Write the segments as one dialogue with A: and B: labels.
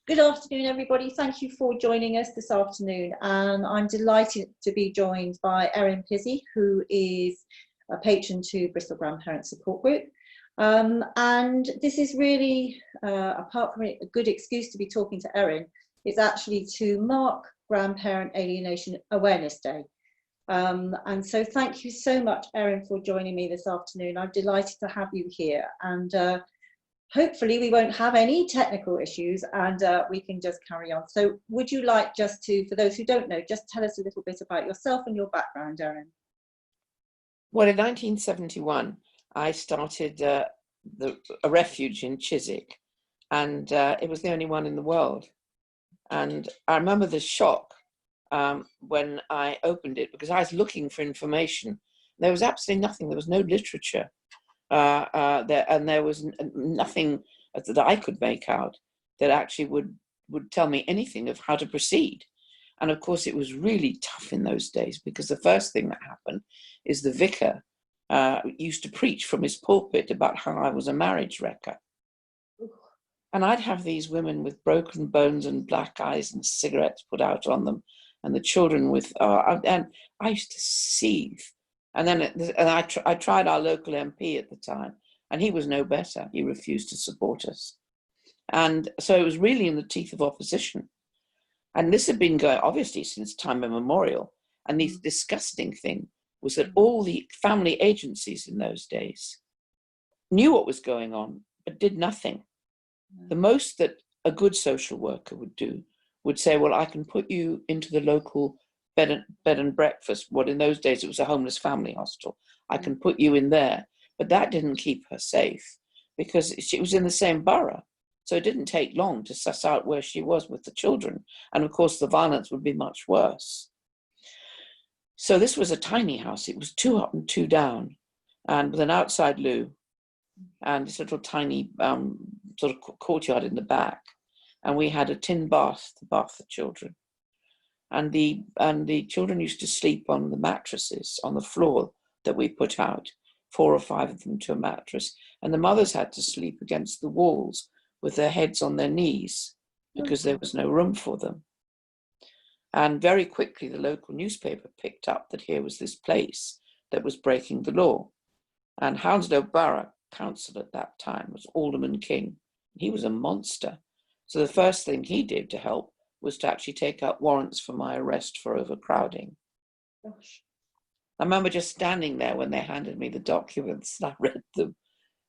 A: Good afternoon, everybody. Thank you for joining us this afternoon. And I'm delighted to be joined by Erin Pizzey, who is a patron to Bristol Grandparent Support Group. And this is really, apart from a good excuse to be talking to Erin, it's actually to mark Grandparent Alienation Awareness Day. And so thank you so much, Erin, for joining me this afternoon. I'm delighted to have you here. And hopefully we won't have any technical issues and we can just carry on. So would you like just to, for those who don't know, just tell us a little bit about yourself and your background, Erin?
B: Well, in 1971, I started a refuge in Chiswick, and it was the only one in the world. And I remember the shock when I opened it, because I was looking for information. There was absolutely nothing. There was no literature. There was nothing that I could make out that actually would tell me anything of how to proceed. And of course, it was really tough in those days, because the first thing that happened is the vicar used to preach from his pulpit about how I was a marriage wrecker. And I'd have these women with broken bones and black eyes and cigarettes put out on them, and the children with, and I used to seethe. And then I tried our local MP at the time, and he was no better. He refused to support us. And so it was really in the teeth of opposition. And this had been going, obviously, since time immemorial. And the disgusting thing was that all the family agencies in those days knew what was going on, but did nothing. The most that a good social worker would do would say, well, I can put you into the local bed and breakfast. What in those days, it was a homeless family hostel. I can put you in there. But that didn't keep her safe, because she was in the same borough. So it didn't take long to suss out where she was with the children. And of course, the violence would be much worse. So this was a tiny house. It was 2 up and 2 down, and with an outside loo and this little tiny sort of courtyard in the back. And we had a tin bath to bath the children. And the children used to sleep on the mattresses on the floor that we put out, 4 or 5 of them to a mattress. And the mothers had to sleep against the walls with their heads on their knees, because there was no room for them. And very quickly, the local newspaper picked up that here was this place that was breaking the law. And Hounslow Borough Council at that time was Alderman King. He was a monster. So the first thing he did to help was to actually take out warrants for my arrest for overcrowding.
A: Gosh.
B: I remember just standing there when they handed me the documents, and I read them.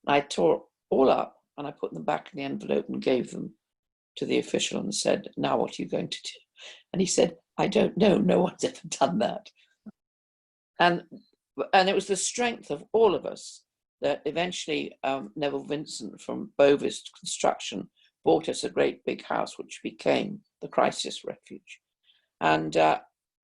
B: I tore all up, and I put them back in the envelope and gave them to the official and said, now what are you going to do? And he said, I don't know. No one's ever done that. And it was the strength of all of us that eventually Neville Vincent from Bovis Construction bought us a great big house, which became the crisis refuge. And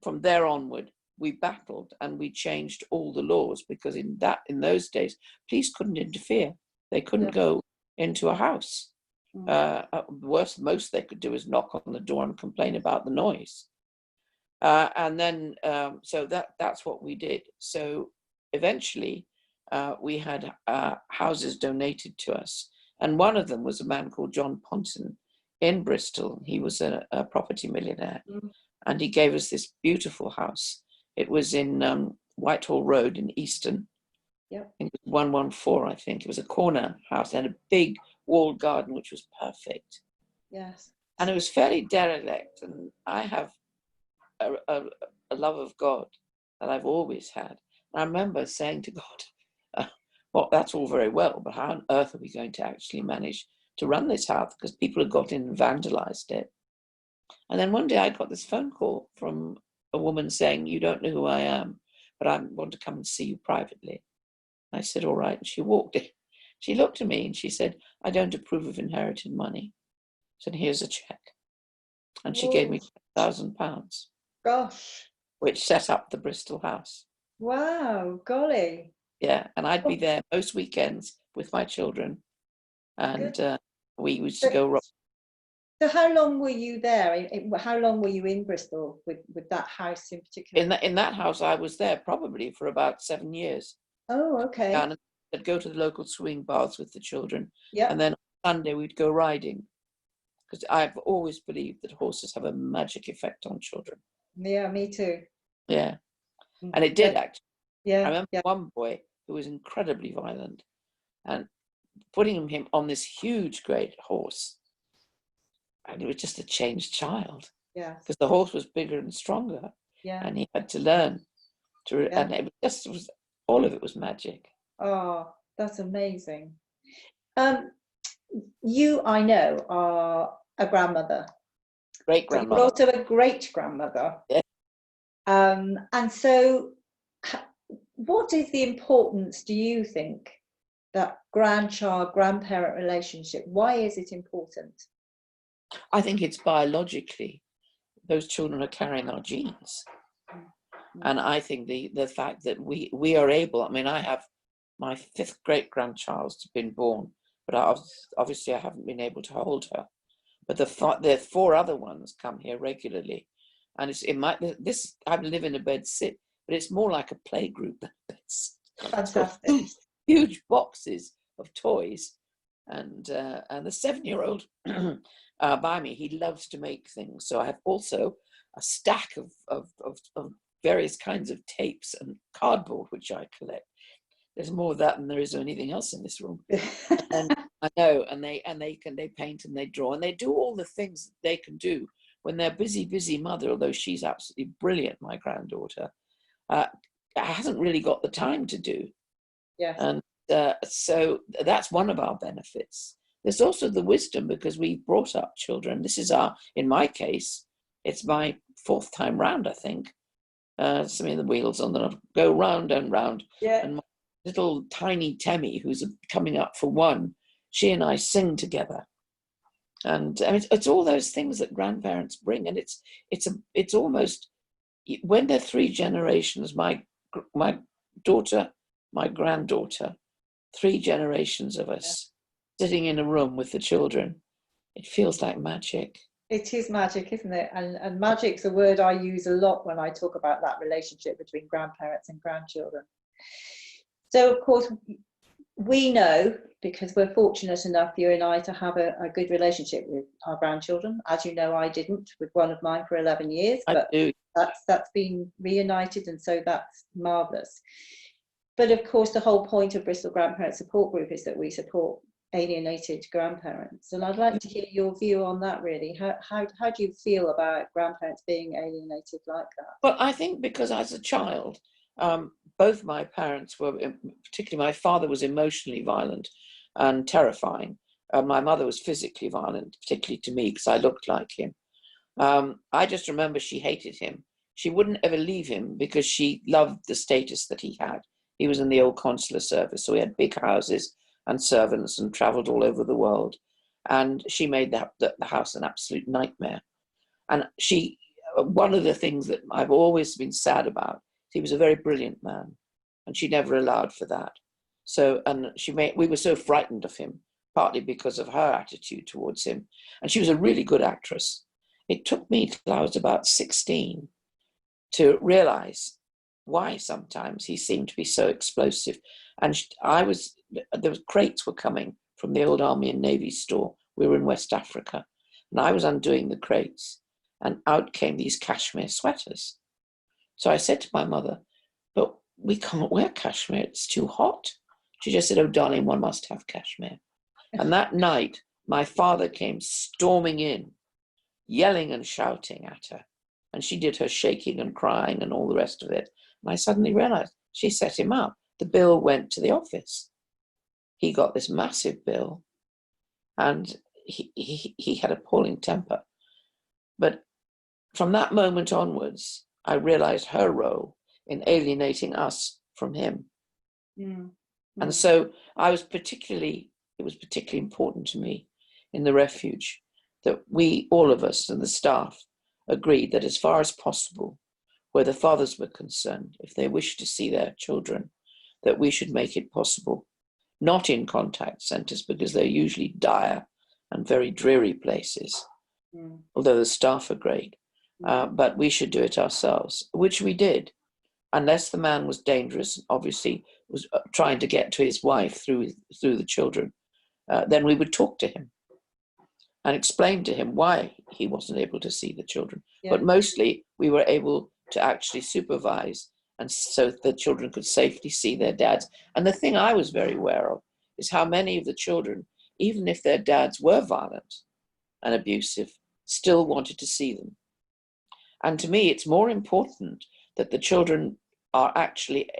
B: from there onward, we battled and we changed all the laws, because in those days, police couldn't interfere. They couldn't go into a house. Worst most they could do is knock on the door and complain about the noise. And then, so that's what we did. So eventually, we had houses donated to us. And one of them was a man called John Ponton in Bristol. He was a property millionaire. And he gave us this beautiful house. It was in Whitehall Road in Easton. It was 114, I think. It was a corner house. It had a big walled garden, which was perfect.
A: Yes.
B: And it was fairly derelict. And I have a love of God that I've always had. And I remember saying to God, well, that's all very well, but how on earth are we going to actually manage to run this house? Because people had got in and vandalized it. And then one day I got this phone call from a woman saying, you don't know who I am, but I want to come and see you privately. I said, all right. And she walked in. She looked at me and she said, I don't approve of inherited money. I said, here's a check. And she gave me £1,000.
A: Gosh.
B: Which set up the Bristol house.
A: Wow, golly.
B: Yeah, and I'd be there most weekends with my children. And we used to go.
A: So how long were you there? How long were you in Bristol with that house in particular?
B: In that house, I was there probably for about 7 years.
A: Oh, okay.
B: And I'd go to the local swing baths with the children.
A: Yeah.
B: And then on Sunday we'd go riding. because I've always believed that horses have a magic effect on children.
A: Yeah, me too.
B: Yeah, and it did actually.
A: Yeah,
B: I remember one boy who was incredibly violent, and putting him on this huge, great horse, and he was just a changed child.
A: yeah,
B: Because the horse was bigger and stronger,
A: yeah,
B: and he had to learn to,
A: yeah.
B: and it was all of it was magic.
A: Oh, that's amazing. You, I know, are a grandmother,
B: Great
A: but you're
B: grandmother.
A: also a great grandmother.
B: Yeah.
A: And so, what is the importance, do you think, that grandparent relationship? Why is it important?
B: I think it's biologically, those children are carrying our genes. And I think the fact that we are able, I mean, I have my 5th great grandchild's been born, but obviously I haven't been able to hold her. But the 4 other ones come here regularly, and I live in a bed sit, but it's more like a play group than a bed sit.
A: Fantastic.
B: So huge boxes of toys, and the 7-year-old by me, he loves to make things. So I have also a stack of various kinds of tapes and cardboard which I collect. There's more of that than there is anything else in this room. And I know, and they paint and they draw and they do all the things that they can do when they're busy mother, although she's absolutely brilliant, my granddaughter, hasn't really got the time to do.
A: Yes.
B: And so that's one of our benefits. There's also the wisdom, because we brought up children. This is in my case, it's my 4th time round, I think. Some of the wheels on them go round and round.
A: Yeah.
B: And my little tiny Temmie, who's coming up for 1, she and I sing together. And I mean, it's all those things that grandparents bring. And it's almost, when they're 3 generations, my daughter, my granddaughter, 3 generations of us sitting in a room with the children, it feels like magic.
A: It is magic, isn't it? And magic's a word I use a lot when I talk about that relationship between grandparents and grandchildren. So, of course, we know, because we're fortunate enough, you and I, to have a good relationship with our grandchildren. As you know, I didn't with one of mine for 11 years, but that's been reunited, and so that's marvellous. But of course, the whole point of Bristol Grandparent Support Group is that we support alienated grandparents, and I'd like to hear your view on that. Really, how do you feel about grandparents being alienated like that?
B: Well, I think because as a child, both my parents were, particularly my father, was emotionally violent and terrifying. My mother was physically violent, particularly to me, because I looked like him. I just remember she hated him. She wouldn't ever leave him because she loved the status that he had. He was in the old consular service, so he had big houses and servants and traveled all over the world. And she made the house an absolute nightmare. And one of the things that I've always been sad about, he was a very brilliant man, and she never allowed for that. So, and we were so frightened of him, partly because of her attitude towards him. And she was a really good actress. It took me till I was about 16 to realize why sometimes he seemed to be so explosive. And there crates were coming from the old Army and Navy store. We were in West Africa, and I was undoing the crates, and out came these cashmere sweaters. So I said to my mother, but we can't wear cashmere, it's too hot. She just said, oh, darling, one must have cashmere. And that night, my father came storming in, yelling and shouting at her. And she did her shaking and crying and all the rest of it. And I suddenly realized she set him up. The bill went to the office. He got this massive bill, and he had appalling temper. But from that moment onwards, I realized her role in alienating us from him. And so it was particularly important to me in the refuge that we, all of us and the staff, agreed that as far as possible, where the fathers were concerned, if they wished to see their children, that we should make it possible, not in contact centres, because they're usually dire and very dreary places, although the staff are great, but we should do it ourselves, which we did, unless the man was dangerous, obviously was trying to get to his wife through the children, then we would talk to him. and explained to him why he wasn't able to see the children.
A: Yeah.
B: But mostly we were able to actually supervise, and so the children could safely see their dads. And the thing I was very aware of is how many of the children, even if their dads were violent and abusive, still wanted to see them. And to me, it's more important that the children are actually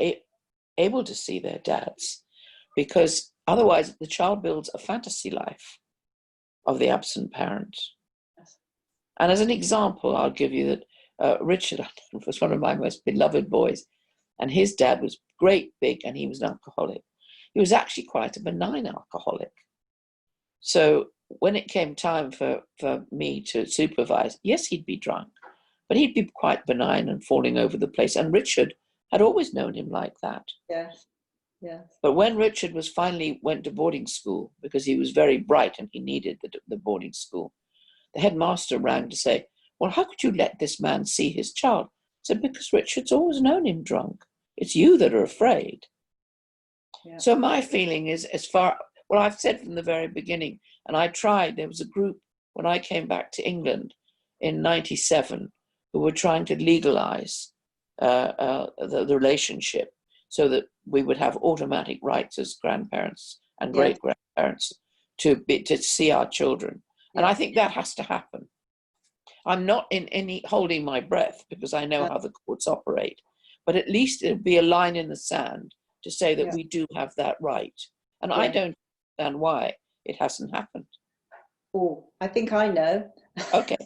B: able to see their dads, because otherwise the child builds a fantasy life of the absent parent.
A: Yes.
B: And as an example, I'll give you that Richard was one of my most beloved boys, and his dad was great big, and he was an alcoholic. He was actually quite a benign alcoholic. So when it came time for me to supervise, yes, he'd be drunk, but he'd be quite benign and falling over the place. And Richard had always known him like that.
A: Yes. Yes.
B: But when Richard was finally went to boarding school, because he was very bright and he needed the boarding school, the headmaster rang to say, well, how could you let this man see his child? I said, because Richard's always known him drunk. It's you that are afraid.
A: Yeah.
B: So my feeling is, I've said from the very beginning, and I tried, there was a group when I came back to England in 97 who were trying to legalize the relationship so that we would have automatic rights as grandparents and great-grandparents to see our children. And I think that has to happen. I'm not in any holding my breath because I know how the courts operate, but at least it'll be a line in the sand to say that we do have that right. And I don't understand why it hasn't happened.
A: Oh, I think I know.
B: Okay.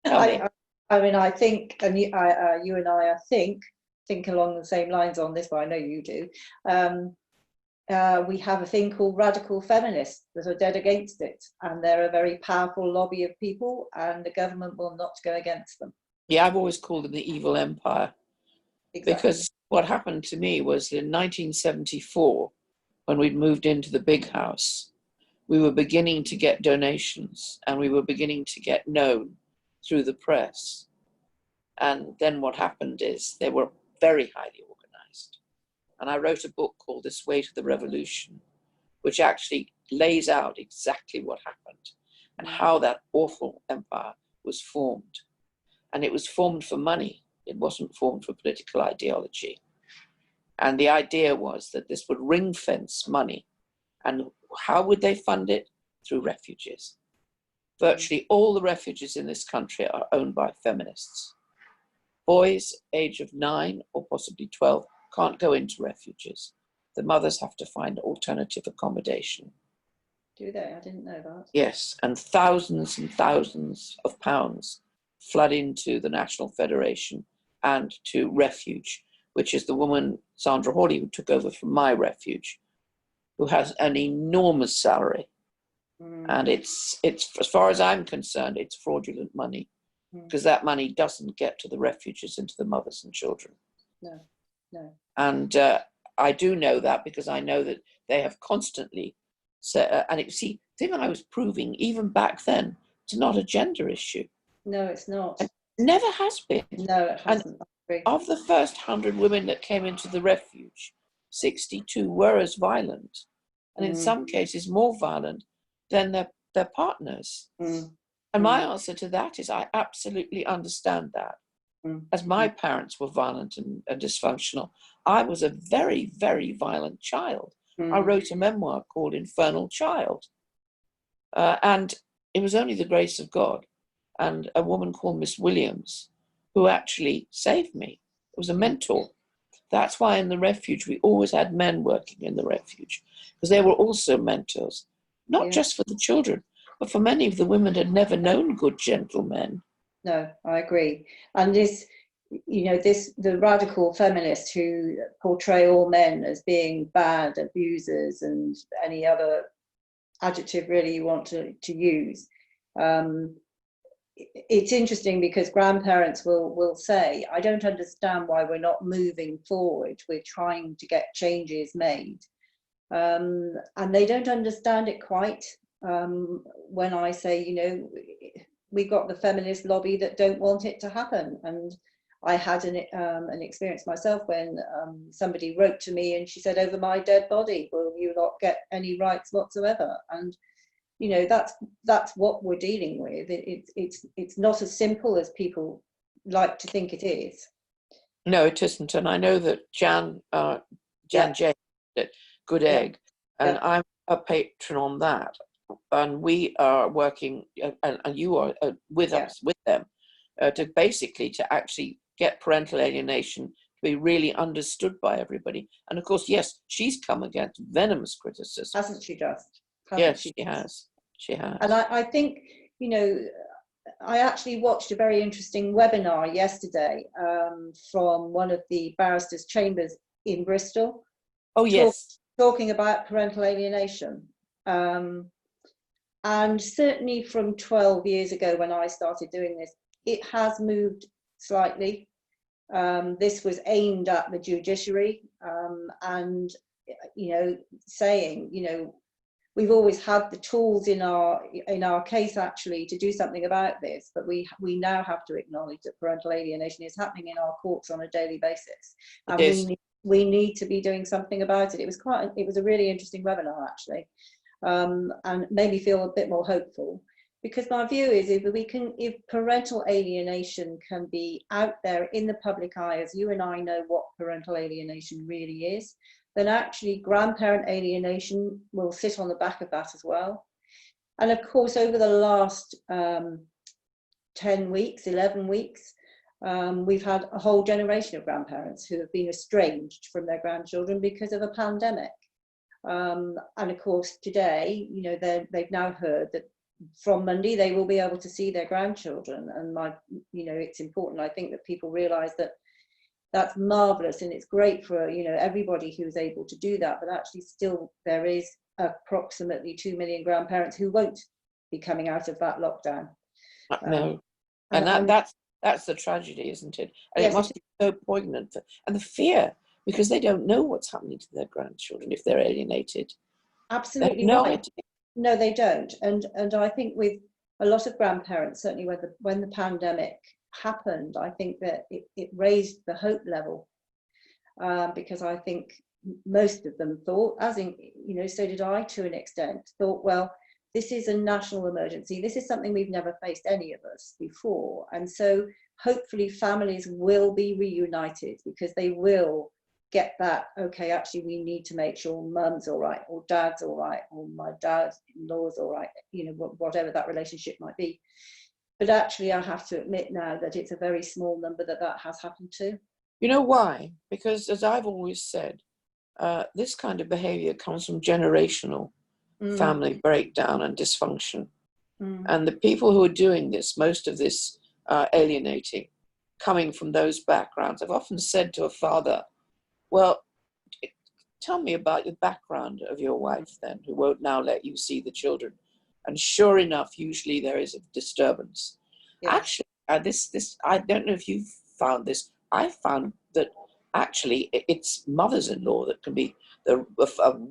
A: I mean, I think, and you and I think along the same lines on this, but I know you do. We have a thing called radical feminists that are dead against it, and they're a very powerful lobby of people, and the government will not go against them.
B: Yeah, I've always called them the evil empire. Exactly. Because what happened to me was in 1974, when we'd moved into the big house, we were beginning to get donations and we were beginning to get known through the press. And then what happened is they were very highly organized. And I wrote a book called This Way to the Revolution, which actually lays out exactly what happened and how that awful empire was formed. And it was formed for money. It wasn't formed for political ideology. And the idea was that this would ring fence money. And how would they fund it? Through refuges. Virtually all the refuges in this country are owned by feminists. Boys age of 9 or possibly 12 can't go into refuges. The mothers have to find alternative accommodation.
A: Do they? I didn't know that.
B: Yes, and thousands of pounds flood into the National Federation and to Refuge, which is the woman, Sandra Hawley, who took over from my refuge, who has an enormous salary. And it's as far as I'm concerned, it's fraudulent money, because that money doesn't get to the refuges and to the mothers and children.
A: No.
B: And I do know that because I know that they have constantly said, and the thing I was proving even back then, it's not a gender issue.
A: No, it's not.
B: It never has been.
A: No, it hasn't.
B: And of the first 100 women that came into the refuge, 62 were as violent, and in some cases more violent than their partners. And my answer to that is I absolutely understand that. As my parents were violent and dysfunctional, I was a very, very violent child. I wrote a memoir called Infernal Child. And it was only the grace of God and a woman called Miss Williams who actually saved me. It was a mentor. That's why in the refuge, we always had men working in the refuge, because they were also mentors, not just for the children, but for many of the women had never known good gentlemen.
A: No, I agree. And the radical feminists who portray all men as being bad abusers and any other adjective really you want to use. It's interesting because grandparents will say, I don't understand why we're not moving forward. We're trying to get changes made. And they don't understand it quite. When I say, we got the feminist lobby that don't want it to happen. And I had an experience myself when somebody wrote to me and she said, over my dead body, will you not get any rights whatsoever? And that's what we're dealing with. It's not as simple as people like to think it is.
B: No, it isn't. And I know that Jan J at Good Egg, and I'm a patron on that. And we are working, and you are with them, to actually get parental alienation to be really understood by everybody. And of course, yes, she's come against venomous criticism.
A: Hasn't she just?
B: Yes, she has. She has.
A: And I think, I actually watched a very interesting webinar yesterday from one of the barristers' chambers in Bristol.
B: Oh, yes.
A: Talking about parental alienation. And certainly from 12 years ago when I started doing this, it has moved slightly. This was aimed at the judiciary and, saying, we've always had the tools in our case actually to do something about this, but we now have to acknowledge that parental alienation is happening in our courts on a daily basis, and we need to be doing something about it. It was a really interesting webinar actually, and made me feel a bit more hopeful, because my view is if parental alienation can be out there in the public eye, as you and I know what parental alienation really is, then actually grandparent alienation will sit on the back of that as well. And of course, over the last 10 weeks, 11 weeks, we've had a whole generation of grandparents who have been estranged from their grandchildren because of a pandemic. And of course, today, they've now heard that from Monday they will be able to see their grandchildren. And it's important, I think, that people realise that that's marvellous, and it's great for everybody who's able to do that. But actually, still, there is approximately 2 million grandparents who won't be coming out of that lockdown.
B: No, and that's the tragedy, isn't it? And yes, it must be so poignant, and the fear, because they don't know what's happening to their grandchildren if they're alienated.
A: Absolutely right. No, they don't. And I think with a lot of grandparents, certainly when the pandemic happened, I think that it raised the hope level, because I think most of them thought, as in, so did I to an extent, thought, well, this is a national emergency. This is something we've never faced, any of us, before. And so hopefully families will be reunited, because they will get that, okay, actually we need to make sure mum's all right, or dad's all right, or my dad-in-law's all right, whatever that relationship might be. But actually, I have to admit now that it's a very small number that has happened to.
B: You know why? Because, as I've always said, this kind of behaviour comes from generational family breakdown and dysfunction. And the people who are doing this, most of this alienating, coming from those backgrounds, I've often said to a father, well, tell me about the background of your wife then, who won't now let you see the children. And sure enough, usually there is a disturbance. Yeah. Actually, I don't know if you've found this. I found that actually it's mothers-in-law that can be a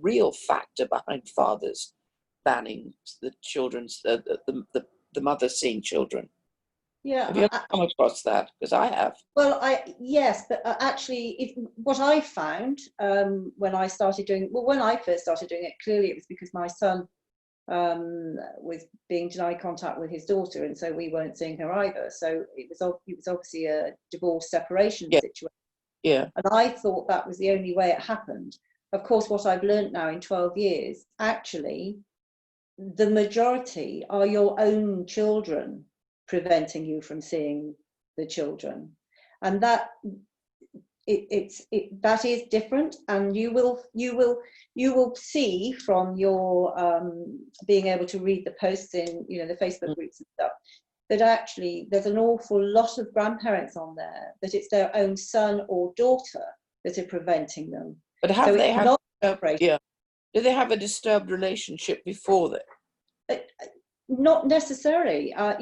B: real factor behind fathers banning the children's the mother seeing children.
A: Yeah,
B: have you ever come across that? Because I have.
A: Well, yes, but actually, what I found when I first started doing it, clearly it was because my son was being denied contact with his daughter, and so we weren't seeing her either. So it was obviously a divorce separation situation.
B: Yeah.
A: And I thought that was the only way it happened. Of course, what I've learned now in 12 years, actually, the majority are your own children preventing you from seeing the children, and that that is different. And you will see from your being able to read the posts in the Facebook groups and stuff, that actually there's an awful lot of grandparents on there that it's their own son or daughter that are preventing them.
B: But have they had do they have a disturbed relationship before that?
A: Not necessarily. I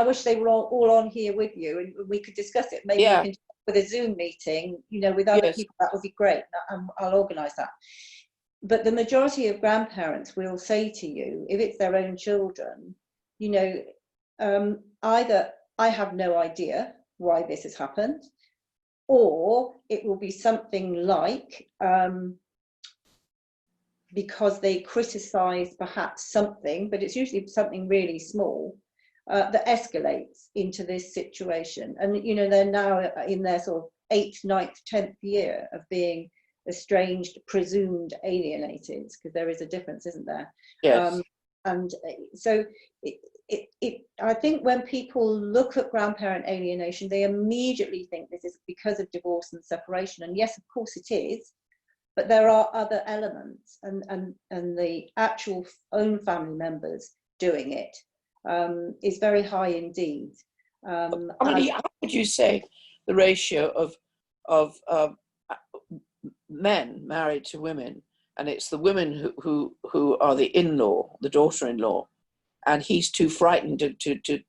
A: wish they were all on here with you and we could discuss it. Maybe we can with a Zoom meeting, with other people. That would be great. I'll organise that. But the majority of grandparents will say to you, if it's their own children, either I have no idea why this has happened, or it will be something like because they criticize perhaps something, but it's usually something really small, that escalates into this situation. And, you know, they're now in their sort of 8th, 9th, 10th year of being estranged, presumed alienated, because there is a difference, isn't there?
B: Yes.
A: And so I think when people look at grandparent alienation, they immediately think this is because of divorce and separation. And yes, of course it is, but there are other elements, and the actual own family members doing it is very high indeed.
B: How would you say the ratio of men married to women, and it's the women who are the in-law, the daughter-in-law, and he's too frightened to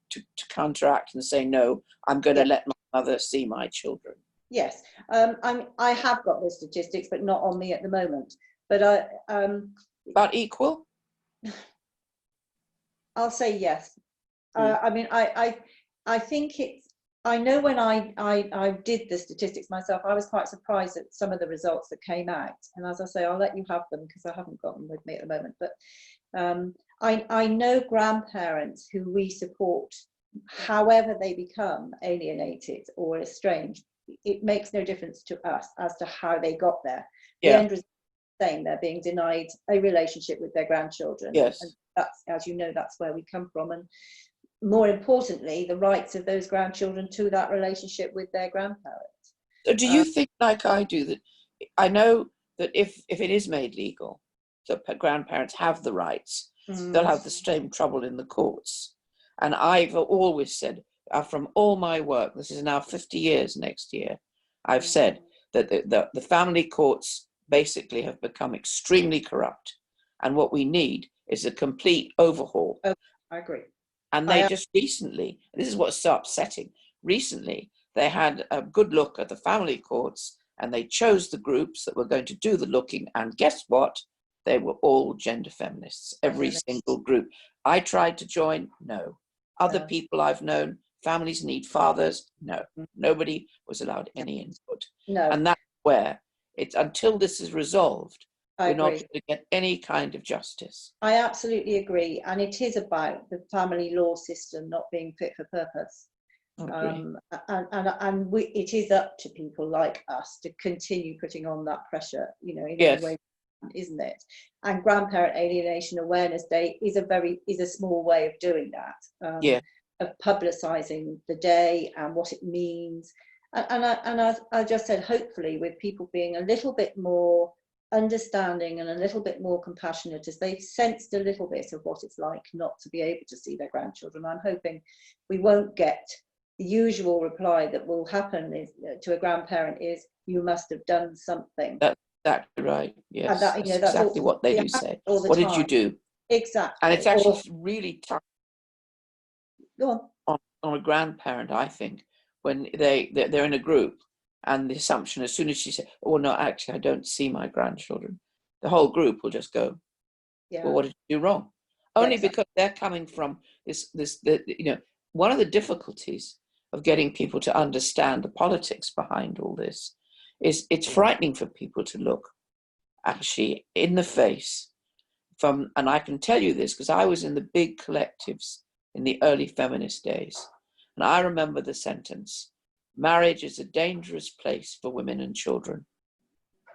B: counteract and say, no, I'm going to let my mother see my children?
A: Yes, I have got the statistics, but not on me at the moment. But
B: about equal?
A: I'll say yes. I mean, I think it's. I know when I did the statistics myself, I was quite surprised at some of the results that came out. And as I say, I'll let you have them because I haven't got them with me at the moment. But I know grandparents who we support, however they become alienated or estranged. It makes no difference to us as to how they got there. The end result is saying they're being denied a relationship with their grandchildren.
B: Yes.
A: And that's, as you know, that's where we come from. And more importantly, the rights of those grandchildren to that relationship with their grandparents.
B: So do you think, like I do, that I know that if it is made legal, that grandparents have the rights, they'll have the same trouble in the courts. And I've always said, from all my work, this is now 50 years next year, I've said that the family courts basically have become extremely corrupt. And what we need is a complete overhaul.
A: Oh, I agree.
B: And they just recently, this is what's so upsetting, recently they had a good look at the family courts and they chose the groups that were going to do the looking. And guess what? They were all gender feminists, every single group. I tried to join, no. Other people I've known, families need fathers, no. Nobody was allowed any input.
A: No.
B: And that's where it's, until this is resolved,
A: we're
B: not going to get any kind of justice.
A: I absolutely agree. And it is about the family law system not being fit for purpose. It is up to people like us to continue putting on that pressure, you know, in any way, isn't it? And Grandparent Alienation Awareness Day is a small way of doing that, of publicising the day and what it means. And I just said, hopefully, with people being a little bit more understanding and a little bit more compassionate, as they've sensed a little bit of what it's like not to be able to see their grandchildren. I'm hoping we won't get the usual reply that will happen to a grandparent is, you must have done something.
B: That's exactly right. Yes,
A: and that,
B: that's exactly what they do say. What did you do?
A: Exactly.
B: And it's actually really tough.
A: Go
B: on a grandparent, I think, when they're in a group. And the assumption, as soon as she said, "Oh no, actually, I don't see my grandchildren," the whole group will just go, "Well, what did you do wrong?" Only because they're coming from this. You know, one of the difficulties of getting people to understand the politics behind all this is it's frightening for people to look actually in the face from. And I can tell you this because I was in the big collectives in the early feminist days, and I remember the sentence, "Marriage is a dangerous place for women and children."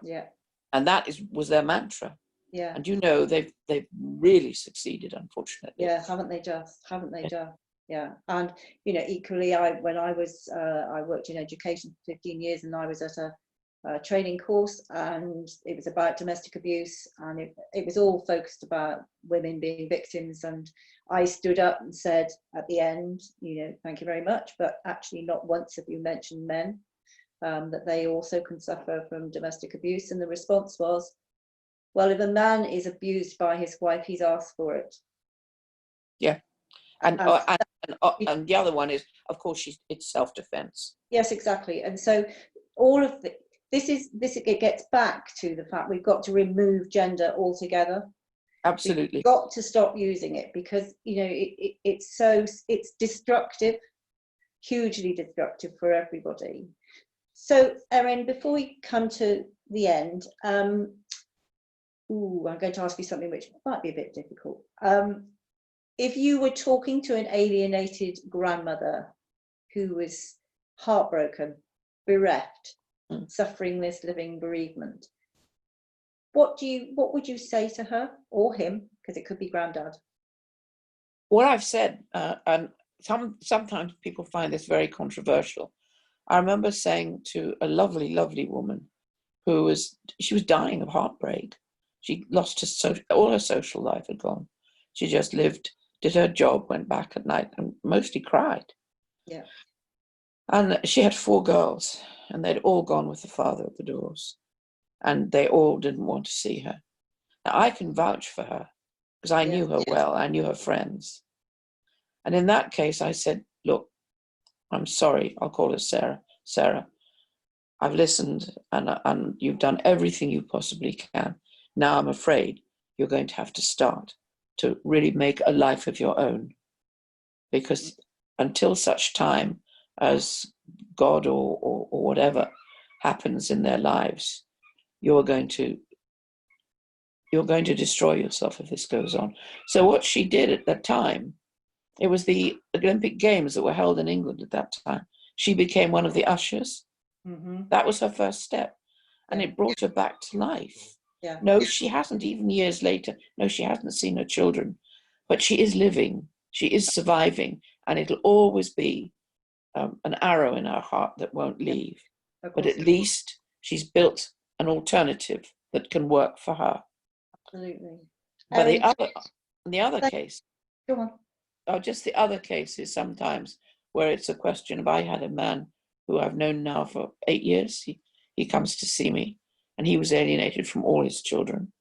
A: Yeah.
B: And that was their mantra.
A: Yeah.
B: And you know, they've really succeeded, unfortunately.
A: Yeah, haven't they just? Yeah. And you know, equally, when I worked in education for 15 years, and I was at a training course, and it was about domestic abuse, and it was all focused about women being victims. And I stood up and said at the end, you know, thank you very much, but actually not once have you mentioned men, that they also can suffer from domestic abuse. And the response was, well, if a man is abused by his wife, he's asked for it. Yeah.
B: And the other one is, of course, it's self-defense.
A: Yes, exactly. And so all of it gets back to the fact we've got to remove gender altogether.
B: Absolutely.
A: We've got to stop using it because, you know, it's destructive, hugely destructive for everybody. So, Erin, before we come to the end, Ooh, I'm going to ask you something which might be a bit difficult. If you were talking to an alienated grandmother who was heartbroken, bereft, suffering this living bereavement, what would you say to her, or him, because it could be granddad?
B: What I've said, and sometimes people find this very controversial. I remember saying to a lovely, lovely woman she was dying of heartbreak. She lost all her social life had gone. She just lived, did her job, went back at night, and mostly cried.
A: Yeah.
B: And she had 4 girls, and they'd all gone with the father at the doors, and they all didn't want to see her. Now, I can vouch for her because I knew her well. I knew her friends. And in that case, I said, look, I'm sorry. I'll call her Sarah. Sarah, I've listened, and you've done everything you possibly can. Now I'm afraid you're going to have to start to really make a life of your own, because until such time as God or whatever happens in their lives, you're going to destroy yourself if this goes on. So what she did at that time, it was the Olympic Games that were held in England at that time. She became one of the ushers.
A: Mm-hmm.
B: That was her first step. And it brought her back to life.
A: Yeah.
B: No, she hasn't, even years later, no, she hasn't seen her children, but she is living, she is surviving, and it'll always be an arrow in her heart that won't leave. But at least she's built an alternative that can work for her.
A: Absolutely.
B: But
A: Erin,
B: the other case,
A: go on.
B: just the other case is sometimes where it's a question of, I had a man who I've known now for 8 years. He comes to see me, and he was alienated from all his children.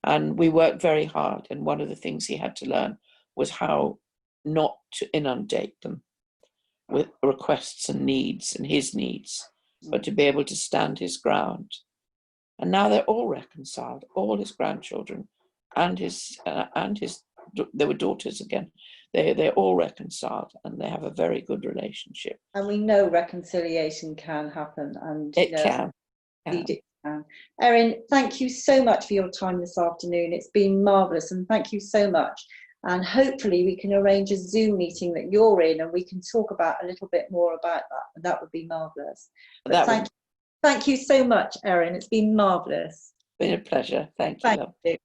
B: And we worked very hard. And one of the things he had to learn was how not to inundate them with requests and needs and his needs, but to be able to stand his ground. And now they're all reconciled, all his grandchildren and there were daughters again. They're all reconciled, and they have a very good relationship.
A: And we know reconciliation can happen, and
B: it can.
A: It can. Erin, thank you so much for your time this afternoon. It's been marvellous, and thank you so much. And hopefully we can arrange a Zoom meeting that you're in, and we can talk about a little bit more about that. And that would be marvellous. Thank you so much, Erin. It's been marvellous.
B: It's been a pleasure. Thank you.
A: Thank you.